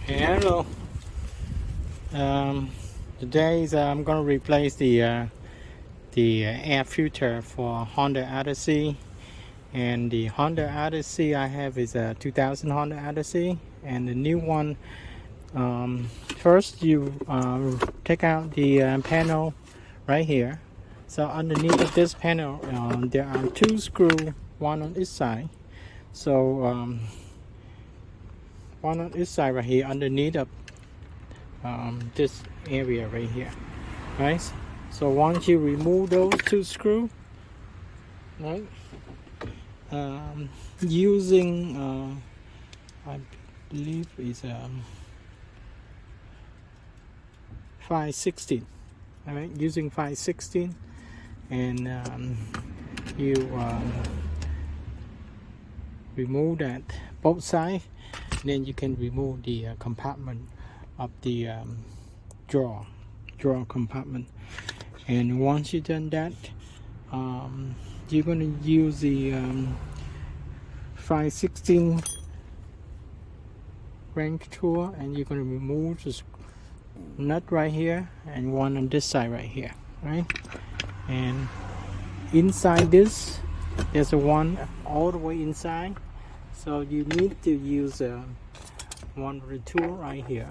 Hello. Today I'm going to replace the air filter for Honda Odyssey, and the Honda Odyssey I have is a 2000 Honda Odyssey, and the new one. First, you take out the panel right here. So underneath of this panel, there are two screws, one on each side. So one on each side right here underneath of this area right here, right? So once you remove those two screws, right, using I believe is 5/16, all right, using 5/16, and you remove that both sides, then you can remove the compartment of the drawer compartment. And once you done that, you're going to use the 5/16 wrench tool, and you're going to remove the nut right here and one on this side right here, right? And inside this, there's a one all the way inside, so you need to use one of the tool right here,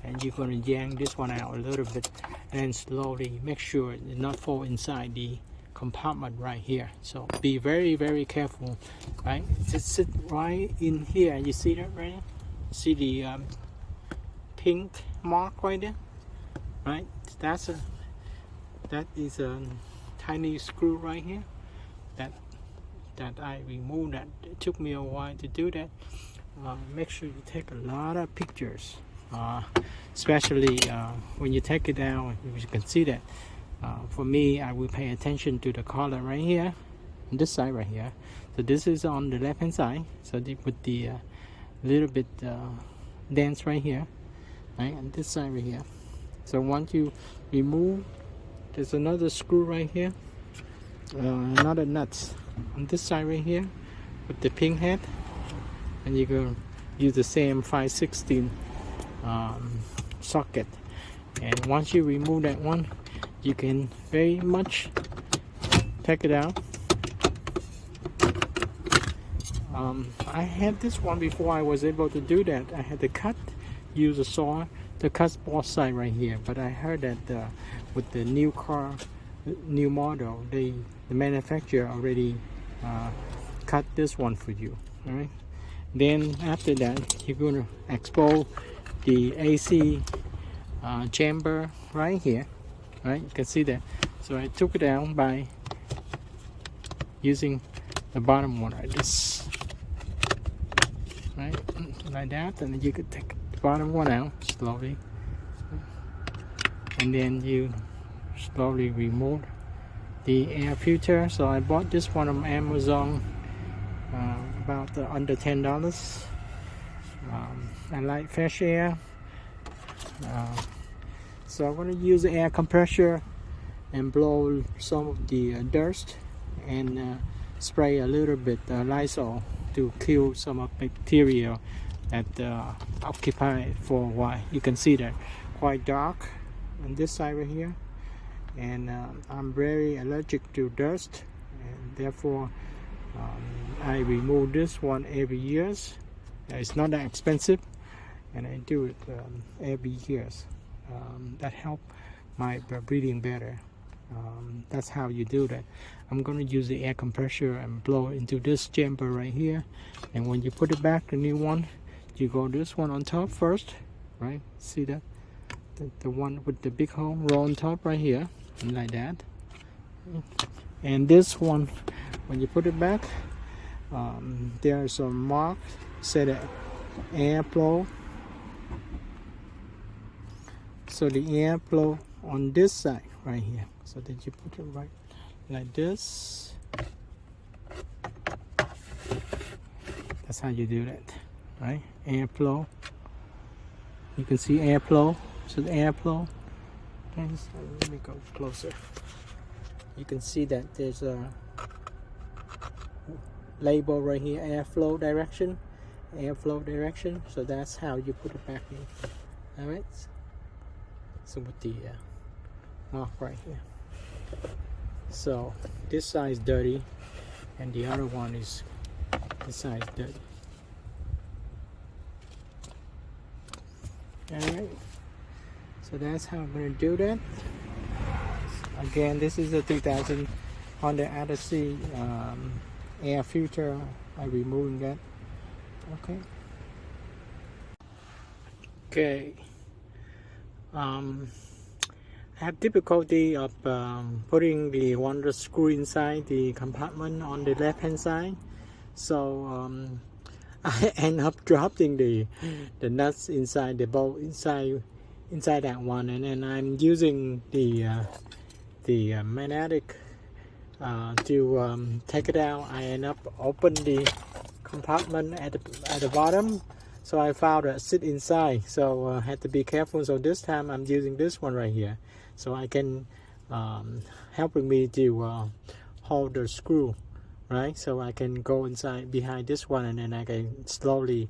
and you're going to yank this one out a little bit, and then slowly make sure it not fall inside the compartment right here. So be very careful, right? Just sit right in here. You see that right? See the pink mark right there, right? That is a tiny screw right here that I removed. That it took me a while to do that. Make sure you take a lot of pictures, especially when you take it down. You can see that. For me, I will pay attention to the color right here, on this side right here. So this is on the left hand side, so they put the little bit dents right here, right, and this side right here. So once you remove, there's another screw right here, another nuts on this side right here with the pink head, and you're going to use the same 5/16 socket. And once you remove that one, you can very much take it out. I had this one before I was able to do that. I had to use a saw to cut both sides right here, but I heard that with the new car, new model, the manufacturer already cut this one for you. All right. Then after that, you're going to expose the AC chamber right here, right? You can see that. So I took it down by using the bottom one like this, right, like that, and then you could take the bottom one out slowly, and then you slowly remove the air filter. So I bought this one on Amazon, about under $10. I like fresh air, so I'm going to use the air compressor and blow some of the dust, and spray a little bit Lysol to kill some of the bacteria that occupy for a while. You can see that quite dark on this side right here, and I'm very allergic to dust, and therefore I remove this one every year. It's not that expensive, and I do it every year. That help my breathing better. That's how you do that. I'm going to use the air compressor and blow into this chamber right here, and when you put it back, the new one, you go this one on top first, right? See that? The one with the big hole, roll on top right here, and like that. And this one, when you put it back, there are some marks say that airflow. So the airflow on this side right here. So that you put it right like this. That's how you do that, right? Airflow. You can see airflow. So the airflow. Let me go closer. You can see that there's a label right here, airflow direction, airflow direction. So that's how you put it back in. All right. So with the mark right here. So this side is dirty, and the other one is this side is dirty. All right. So that's how I'm gonna do that. Again, this is a 2000 Honda Odyssey air filter. I'm removing that. Okay. Okay. I have difficulty of putting the one screw inside the compartment on the left hand side. So I end up dropping the nuts inside the bolt inside that one, and then I'm using the magnetic to take it out. I end up open the compartment at the bottom, so I found it sit inside. So I had to be careful. So this time I'm using this one right here, so I can helping me to hold the screw, right? So I can go inside behind this one, and then I can slowly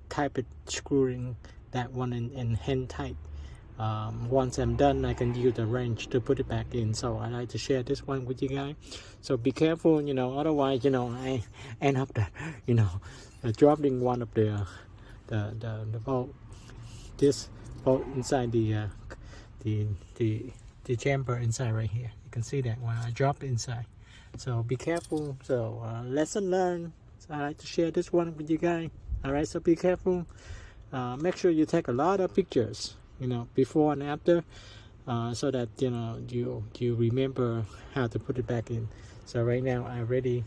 type it, screwing that one in hand tight. Once I'm done, I can use the wrench to put it back in. So I like to share this one with you guys. So be careful, you know, otherwise, you know, I end up dropping one of the bolt, this bolt inside the chamber inside right here. You can see that when I dropped inside. So be careful. So lesson learned. So I like to share this one with you guys. All right, so be careful. Make sure you take a lot of pictures, you know, before and after, so that you know you remember how to put it back in. So right now I already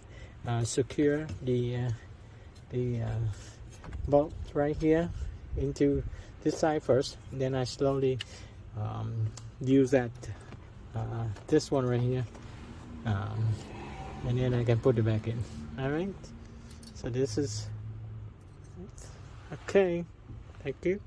secure the bolt right here into this side first, and then I slowly use that this one right here, and then I can put it back in. All right, so this is okay. Thank you.